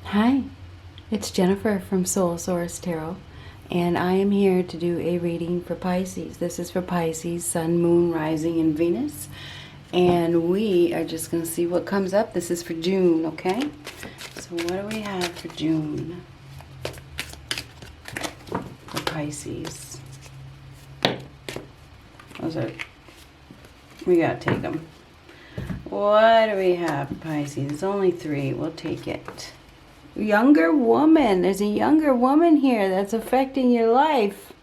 Hi, it's Jennifer from Soul Source Tarot, and I am here to do a reading for Pisces. This is for Pisces, Sun, Moon, Rising, and Venus. And we are just going to see what comes up. This is for June, okay? So what do we have for June? For Pisces. Those are, we got to take them. What do we have for Pisces? It's only 3. We'll take it. Younger woman. There's a younger woman here that's affecting your life.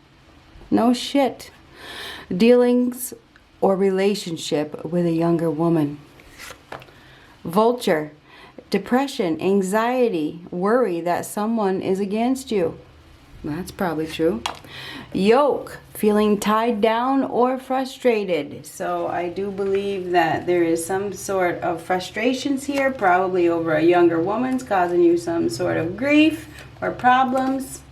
No shit. Dealings or relationship with a younger woman. Vulture. Depression, anxiety, worry that someone is against you. That's probably true. Yoke, feeling tied down or frustrated. So I do believe that there is some sort of frustrations here, probably over a younger woman's causing you some sort of grief or problems.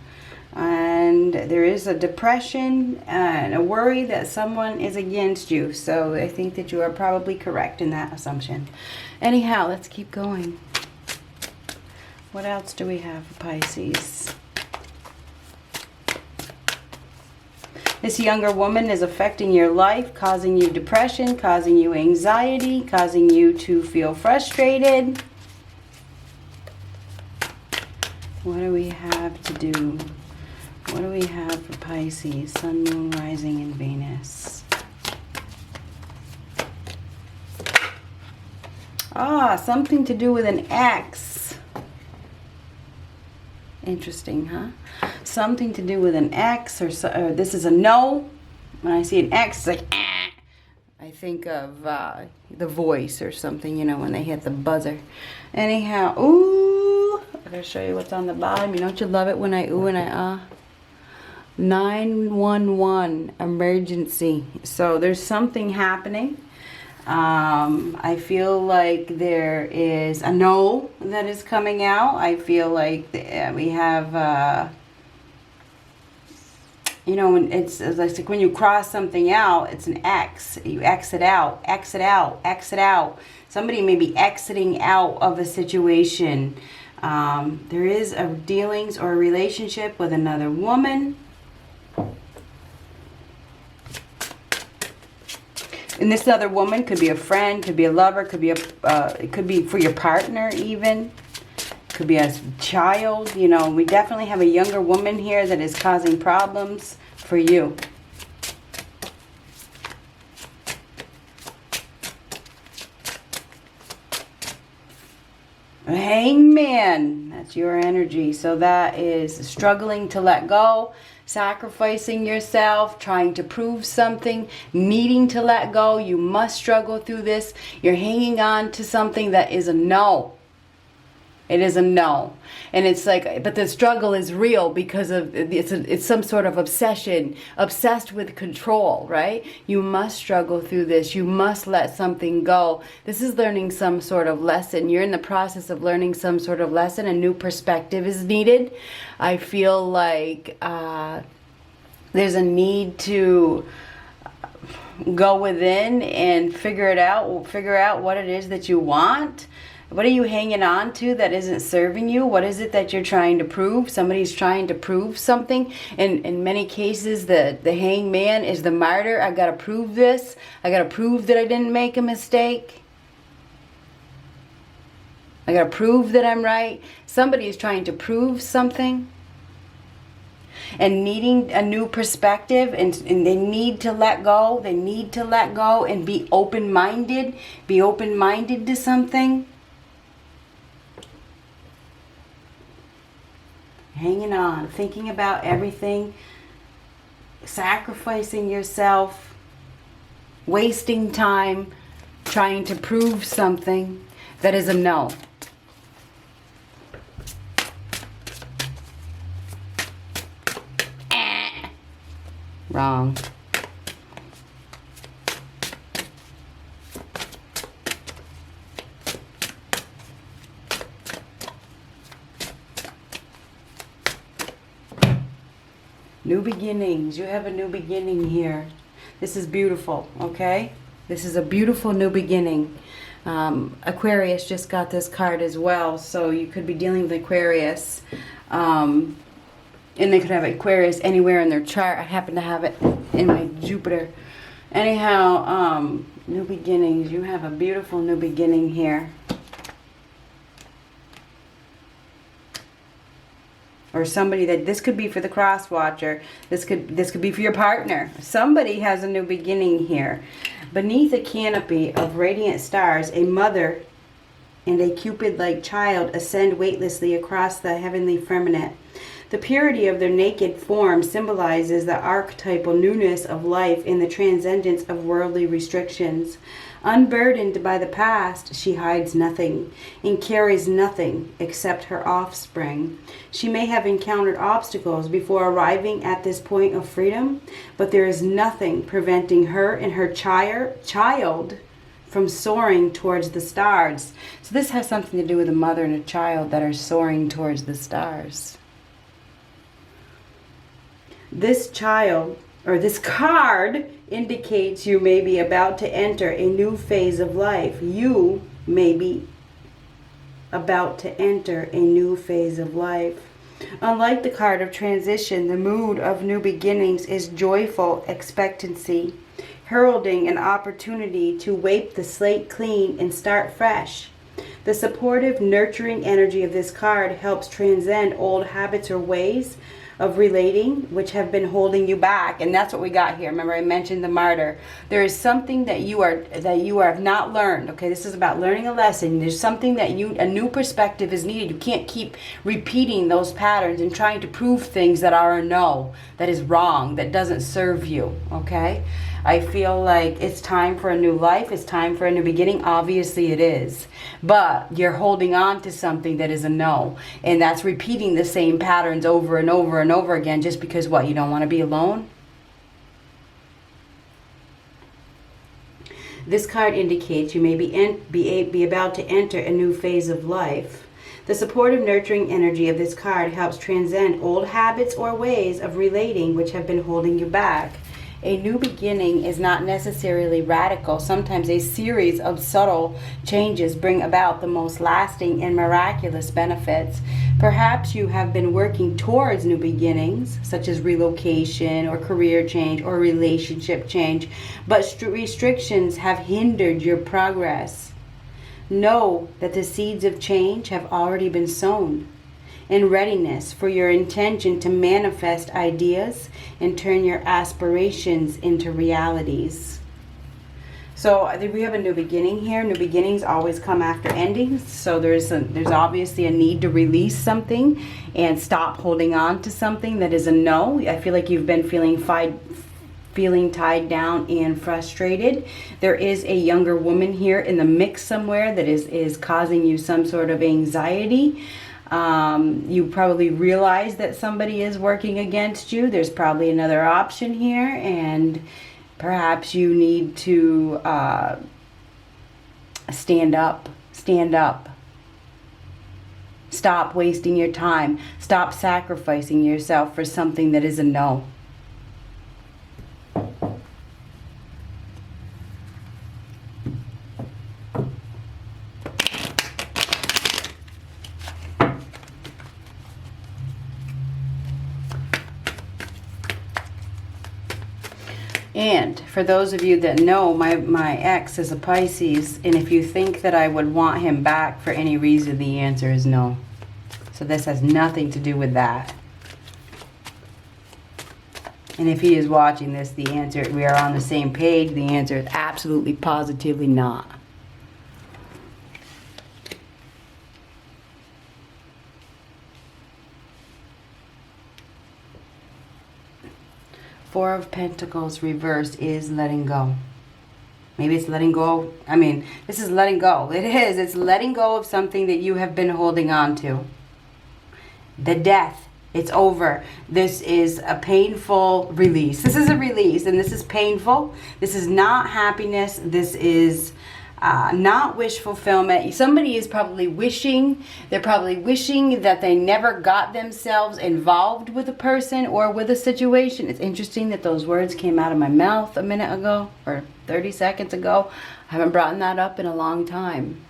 And there is a depression and a worry that someone is against you. So I think that you are probably correct in that assumption. Anyhow, let's keep going. What else do we have for Pisces? This younger woman is affecting your life, causing you depression, causing you anxiety, causing you to feel frustrated. What do we have to do? What do we have for Pisces? Sun, Moon, Rising, and Venus. Something to do with an ex. Interesting, huh? Something to do with an ex, or this is a no. When I see an ex, it's like, ah. I think of The Voice or something, you know, when they hit the buzzer. Anyhow, ooh, I'm going to show you what's on the bottom. You know, don't you love it when I ooh and I ah? 911 emergency. So there's something happening. I feel like there is a no that is coming out. I feel like we have, you know, it's like when you cross something out, it's an X. You exit out, exit out, exit out. Somebody may be exiting out of a situation. There is a dealings or a relationship with another woman. And this other woman could be a friend, could be a lover, could be it could be for your partner even. Could be a child. You know, we definitely have a younger woman here that is causing problems for you. Hangman, that's your energy. So that is struggling to let go, sacrificing yourself, trying to prove something, needing to let go. You must struggle through this. You're hanging on to something that is a no. It is a no. And it's like, but the struggle is real because of it's some sort of obsession, obsessed with control, right? You must struggle through this. You must let something go. This is learning some sort of lesson. You're in the process of learning some sort of lesson. A new perspective is needed. I feel like there's a need to go within and figure out what it is that you want. What are you hanging on to that isn't serving you? What is it that you're trying to prove? Somebody's trying to prove something. And in many cases, the hangman is the martyr. I got to prove this. I got to prove that I didn't make a mistake. I got to prove that I'm right. Somebody is trying to prove something and needing a new perspective, and they need to let go. They need to let go and be open-minded. Be open-minded to something. Hanging on, thinking about everything, sacrificing yourself, wasting time, trying to prove something that is a no. Wrong. New beginnings. You have a new beginning here. This is beautiful, okay? This is a beautiful new beginning. Aquarius just got this card as well, so you could be dealing with Aquarius. And they could have Aquarius anywhere in their chart. I happen to have it in my Jupiter. Anyhow, new beginnings. You have a beautiful new beginning here. Or somebody that, this could be for the cross watcher. This could be for your partner. Somebody has a new beginning here. Beneath a canopy of radiant stars, a mother and a Cupid-like child ascend weightlessly across the heavenly firmament. The purity of their naked form symbolizes the archetypal newness of life and the transcendence of worldly restrictions. Unburdened by the past, she hides nothing and carries nothing except her offspring. She may have encountered obstacles before arriving at this point of freedom, but there is nothing preventing her and her child from soaring towards the stars. So this has something to do with a mother and a child that are soaring towards the stars. This child, or this card, indicates you may be about to enter a new phase of life. You may be about to enter a new phase of life. Unlike the card of transition, the mood of new beginnings is joyful expectancy, heralding an opportunity to wipe the slate clean and start fresh. The supportive, nurturing energy of this card helps transcend old habits or ways of relating which have been holding you back. And that's what we got here. Remember, I mentioned the martyr. There is something that you have not learned. Okay, this is about learning a lesson. There's something that a new perspective is needed. You can't keep repeating those patterns and trying to prove things that are a no, that is wrong, that doesn't serve you. Okay, I feel like it's time for a new life. It's time for a new beginning. Obviously it is. But you're holding on to something that is a no. And that's repeating the same patterns over and over and over again just because what? You don't want to be alone? This card indicates you may be about to enter a new phase of life. The supportive, nurturing energy of this card helps transcend old habits or ways of relating which have been holding you back. A new beginning is not necessarily radical. Sometimes a series of subtle changes bring about the most lasting and miraculous benefits. Perhaps you have been working towards new beginnings, such as relocation or career change or relationship change, but restrictions have hindered your progress. Know that the seeds of change have already been sown, in readiness for your intention to manifest ideas and turn your aspirations into realities. So I think we have a new beginning here. New beginnings always come after endings. So there's obviously a need to release something and stop holding on to something that is a no. I feel like you've been feeling tied down and frustrated. There is a younger woman here in the mix somewhere that is causing you some sort of anxiety. You probably realize that somebody is working against you. There's probably another option here, and perhaps you need to stand up. Stop wasting your time. Stop sacrificing yourself for something that is a no. And for those of you that know, my ex is a Pisces, and if you think that I would want him back for any reason, the answer is no. So this has nothing to do with that. And if he is watching this, the answer, we are on the same page, the answer is absolutely, positively not. Four of Pentacles reversed is letting go. Maybe it's letting go. I mean, this is letting go. It is. It's letting go of something that you have been holding on to. The death. It's over. This is a painful release. This is a release, and this is painful. This is not happiness. This is not wish fulfillment. Somebody is probably wishing, they're probably wishing that they never got themselves involved with a person or with a situation. It's interesting that those words came out of my mouth a minute ago or 30 seconds ago. I haven't brought that up in a long time.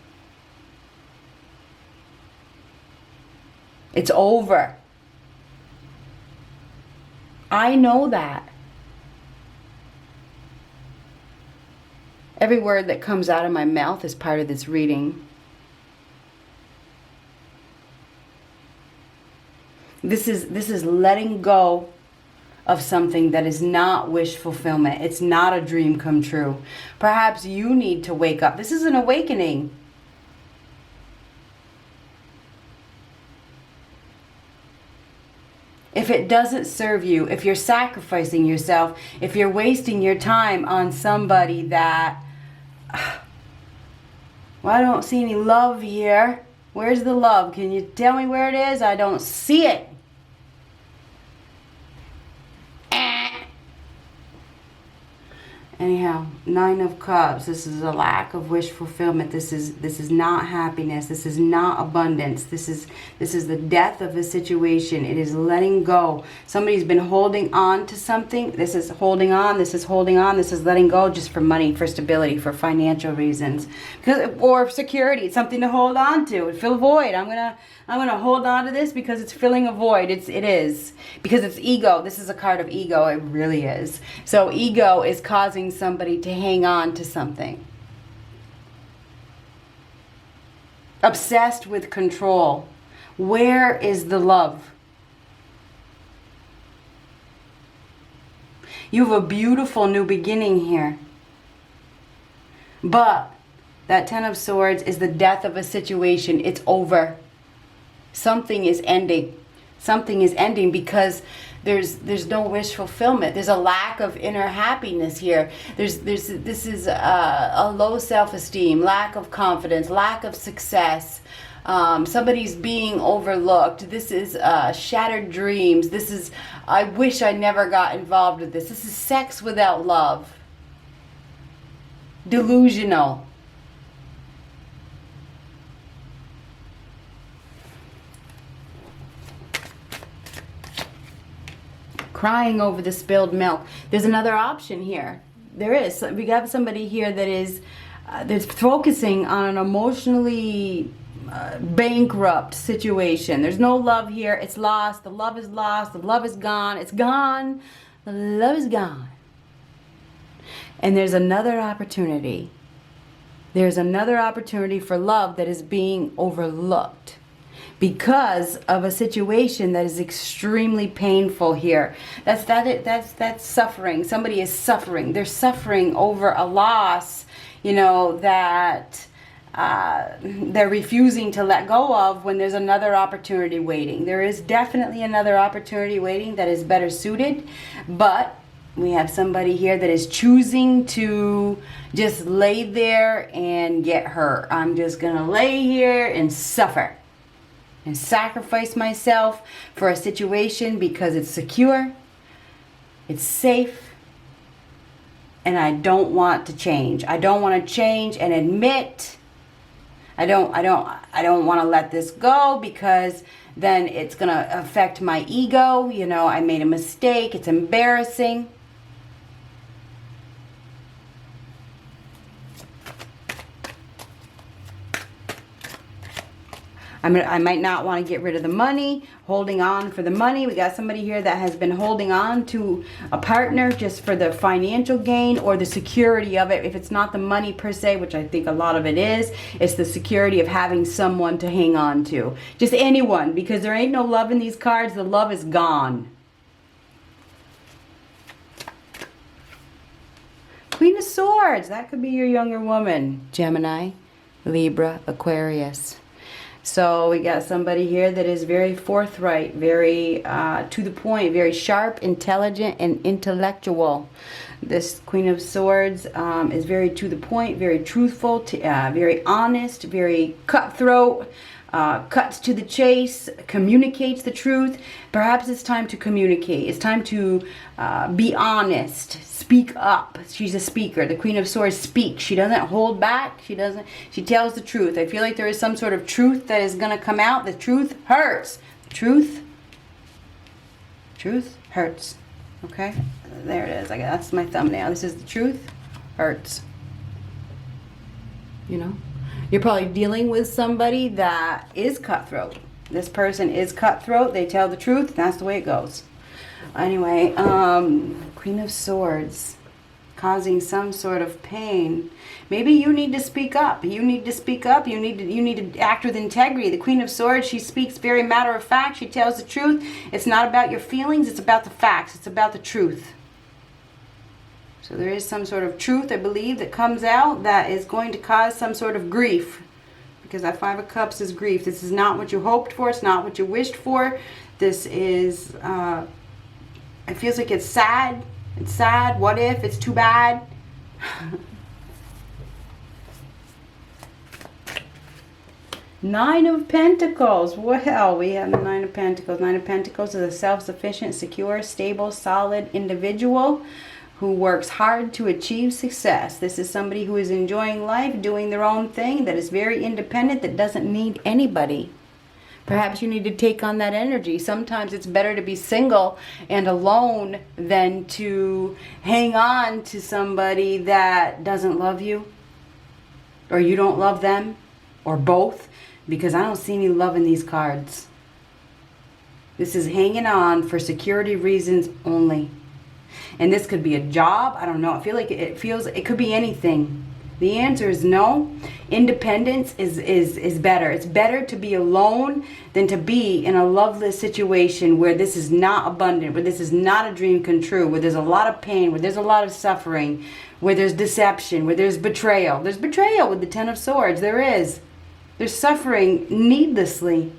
It's over. I know that. Every word that comes out of my mouth is part of this reading. This is letting go of something that is not wish fulfillment. It's not a dream come true. Perhaps you need to wake up. This is an awakening. If it doesn't serve you, if you're sacrificing yourself, if you're wasting your time on somebody that, well, I don't see any love here. Where's the love? Can you tell me where it is? I don't see it. Anyhow, 9 of Cups. This is a lack of wish fulfillment. This is not happiness. This is not abundance. This is the death of a situation. It is letting go. Somebody's been holding on to something. This is holding on. This is holding on. This is letting go just for money, for stability, for financial reasons, or security. It's something to hold on to. Fill a void. I'm gonna hold on to this because it's filling a void. It is because it's ego. This is a card of ego. It really is. So ego is causing somebody to hang on to something. Obsessed with control. Where is the love? You have a beautiful new beginning here. But that 10 of Swords is the death of a situation. It's over. Something is ending. Something is ending because there's no wish fulfillment. There's a lack of inner happiness here. This is a low self-esteem, lack of confidence, lack of success. Somebody's being overlooked. This is shattered dreams. This is, I wish I never got involved with this. This is sex without love. Delusional. Crying over the spilled milk. There's another option here. There is. We got somebody here that is that's focusing on an emotionally bankrupt situation. There's no love here. It's lost. The love is lost. The love is gone. It's gone. The love is gone. And there's another opportunity. There's another opportunity for love that is being overlooked because of a situation that is extremely painful here. That's suffering. Somebody is suffering. They're suffering over a loss, that they're refusing to let go of when there's another opportunity waiting. There is definitely another opportunity waiting that is better suited, but we have somebody here that is choosing to just lay there and get hurt. I'm just going to lay here and suffer and sacrifice myself for a situation because it's secure, it's safe, and I don't want to change. I don't want to change and admit. I don't want to let this go because then it's going to affect my ego. I made a mistake. It's embarrassing. I might not want to get rid of the money, holding on for the money. We got somebody here that has been holding on to a partner just for the financial gain or the security of it. If it's not the money per se, which I think a lot of it is, it's the security of having someone to hang on to. Just anyone, because there ain't no love in these cards. The love is gone. Queen of Swords. That could be your younger woman. Gemini, Libra, Aquarius. So we got somebody here that is very forthright, very to the point, very sharp, intelligent, and intellectual. This Queen of Swords is very to the point, very truthful, very honest, very cutthroat, cuts to the chase, communicates the truth. Perhaps it's time to communicate. It's time to be honest. speak up. She's a speaker. The Queen of Swords speaks. She doesn't hold back. She tells the truth. I feel like there is some sort of truth that is going to come out. The truth hurts. Truth hurts. Okay? There it is. That's my thumbnail. This is the truth hurts. You know? You're probably dealing with somebody that is cutthroat. This person is cutthroat. They tell the truth. That's the way it goes. Anyway, Queen of Swords causing some sort of pain. Maybe you need to speak up. You need to speak up. You need to act with integrity. The Queen of Swords, she speaks very matter of fact. She tells the truth. It's not about your feelings. It's about the facts. It's about the truth. So there is some sort of truth, I believe, that comes out that is going to cause some sort of grief. Because that Five of Cups is grief. This is not what you hoped for. It's not what you wished for. This is... it feels like it's sad. It's sad. What if? It's too bad. Nine of Pentacles. Well, we have the Nine of Pentacles. Nine of Pentacles is a self-sufficient, secure, stable, solid individual who works hard to achieve success. This is somebody who is enjoying life, doing their own thing, that is very independent, that doesn't need anybody. Perhaps you need to take on that energy. Sometimes it's better to be single and alone than to hang on to somebody that doesn't love you, or you don't love them, or both, because I don't see any love in these cards. This is hanging on for security reasons only. And this could be a job. I don't know. I feel like it could be anything. The answer is no. Independence is better. It's better to be alone than to be in a loveless situation where this is not abundant, where this is not a dream come true, where there's a lot of pain, where there's a lot of suffering, where there's deception, where there's betrayal. There's betrayal with the Ten of Swords. There is. There's suffering needlessly.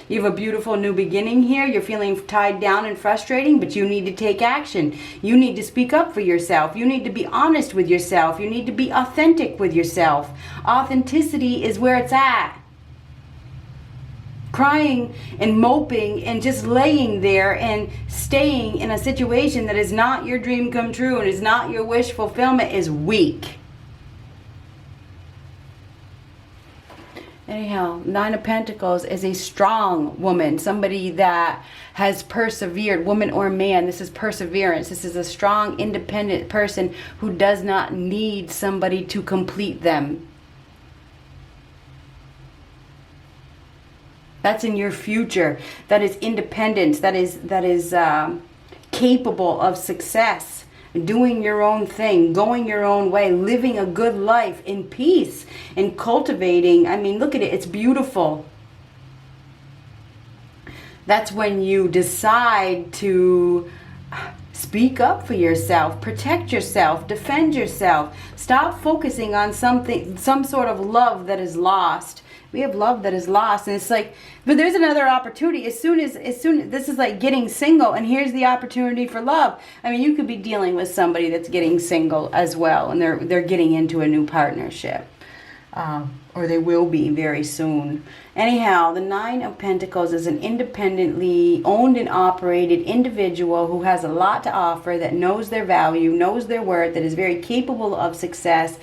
You have a beautiful new beginning here. You're feeling tied down and frustrating, but you need to take action. You need to speak up for yourself. You need to be honest with yourself. You need to be authentic with yourself. Authenticity is where it's at. Crying and moping and just laying there and staying in a situation that is not your dream come true and is not your wish fulfillment is weak. Anyhow, Nine of Pentacles is a strong woman, somebody that has persevered, woman or man. This is perseverance. This is a strong, independent person who does not need somebody to complete them. That's in your future. That is independence. That is capable of success. Doing your own thing, going your own way, living a good life in peace and cultivating. I mean, look at it. It's beautiful. That's when you decide to speak up for yourself, protect yourself, defend yourself. Stop focusing on some sort of love that is lost. We have love that is lost, and it's like, but there's another opportunity. As soon this is like getting single, and here's the opportunity for love. I mean, you could be dealing with somebody that's getting single as well, and they're getting into a new partnership, or they will be very soon. Anyhow, the Nine of Pentacles is an independently owned and operated individual who has a lot to offer, that knows their value, knows their worth, that is very capable of success.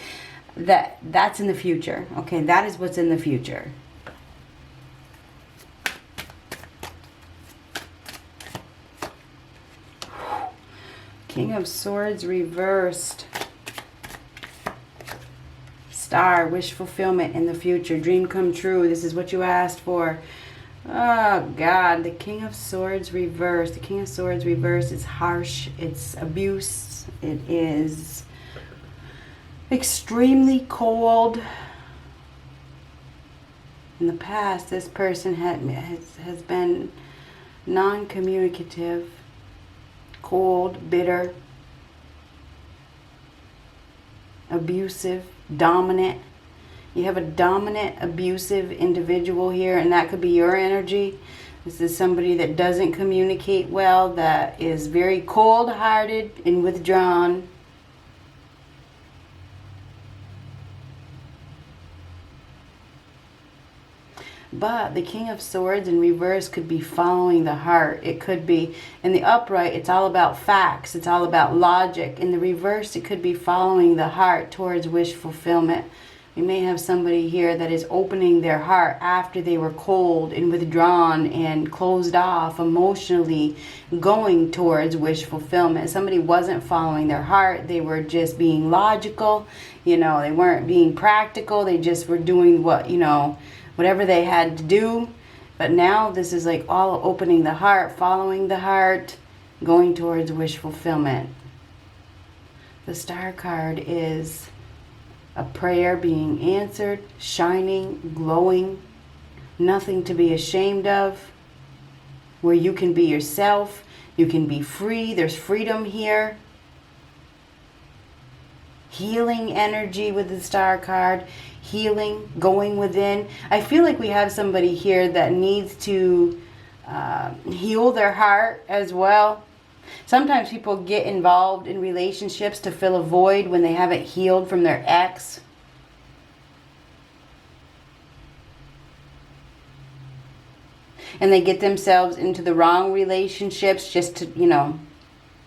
That's in the future. Okay, that is what's in the future. King of Swords reversed. Star, wish fulfillment in the future, dream come true. This is what you asked for. Oh God, the King of Swords reversed. The King of Swords reversed is harsh. It's abuse. It is extremely cold. In the past, this person has been non-communicative, cold, bitter, abusive, dominant. You have a dominant, abusive individual here, and that could be your energy. This is somebody that doesn't communicate well, that is very cold-hearted and withdrawn. But the King of Swords in reverse could be following the heart. It could be, in the upright, it's all about facts. It's all about logic. In the reverse, it could be following the heart towards wish fulfillment. We may have somebody here that is opening their heart after they were cold and withdrawn and closed off emotionally, going towards wish fulfillment. Somebody wasn't following their heart. They were just being logical. You know, they weren't being practical. They just were doing what, you know, whatever they had to do. But now this is like all opening the heart, following the heart, going towards wish fulfillment. The Star card is a prayer being answered, shining, glowing, nothing to be ashamed of, where you can be yourself, you can be free. There's freedom here. Healing energy with the Star card. Healing, going within. I feel like we have somebody here that needs to heal their heart as well. Sometimes people get involved in relationships to fill a void when they haven't healed from their ex. And they get themselves into the wrong relationships just to, you know,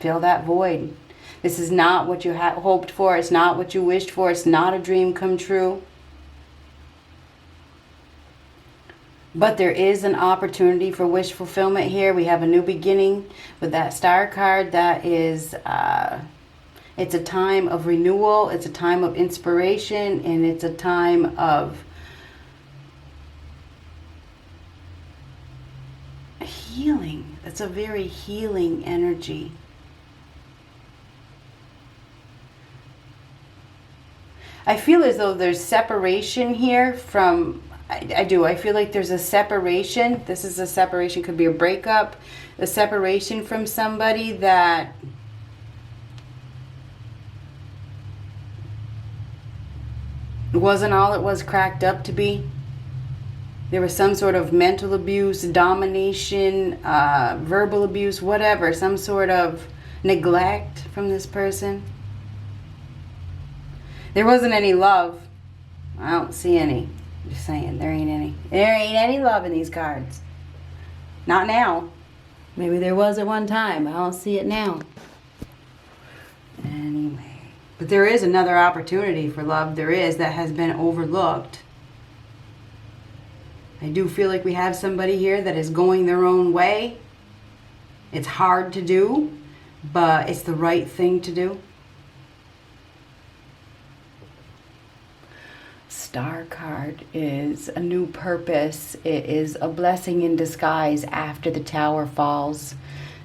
fill that void. This is not what you hoped for. It's not what you wished for. It's not a dream come true. But there is an opportunity for wish fulfillment here. We have a new beginning with that Star card. That is, it's a time of renewal. It's a time of inspiration. And it's a time of healing. It's a very healing energy. I feel as though there's separation here from... I do. I feel like there's a separation. This is a separation. Could be a breakup. A separation from somebody that wasn't all it was cracked up to be. There was some sort of mental abuse, domination, verbal abuse, whatever. Some sort of neglect from this person. There wasn't any love. I don't see any. Just saying, there ain't any. There ain't any love in these cards. Not now. Maybe there was at one time. I don't see it now. Anyway. But there is another opportunity for love. There is, that has been overlooked. I do feel like we have somebody here that is going their own way. It's hard to do, but it's the right thing to do. Star card is a new purpose. It is a blessing in disguise after the tower falls.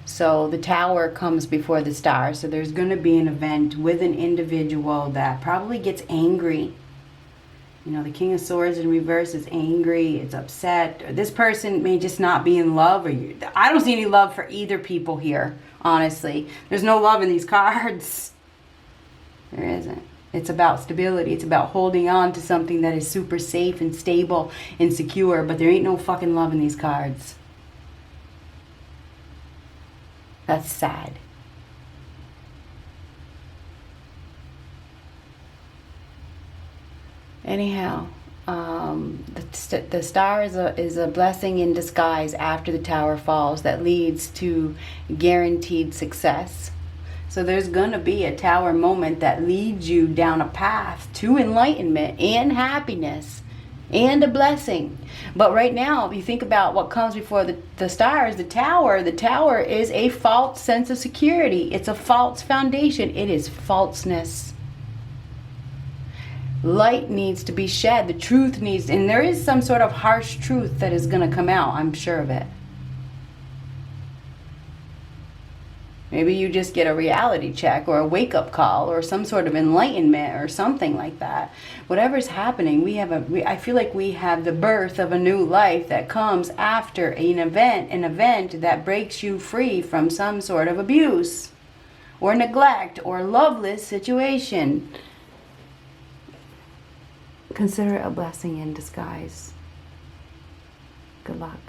So the tower comes before the star. So there's going to be an event with an individual that probably gets angry. You know, the King of Swords in reverse is angry. It's upset. This person may just not be in love. I don't see any love for either people here, honestly. There's no love in these cards. There isn't. It's about stability. It's about holding on to something that is super safe and stable and secure. But there ain't no fucking love in these cards. That's sad. Anyhow, the star is a blessing in disguise after the tower falls that leads to guaranteed success. So there's going to be a tower moment that leads you down a path to enlightenment and happiness and a blessing. But right now, if you think about what comes before the stars, the tower is a false sense of security. It's a false foundation. It is falseness. Light needs to be shed. The truth needs, and there is some sort of harsh truth that is going to come out. I'm sure of it. Maybe you just get a reality check or a wake-up call or some sort of enlightenment or something like that. Whatever's happening, I feel like we have the birth of a new life that comes after an event that breaks you free from some sort of abuse or neglect or loveless situation. Consider it a blessing in disguise. Good luck.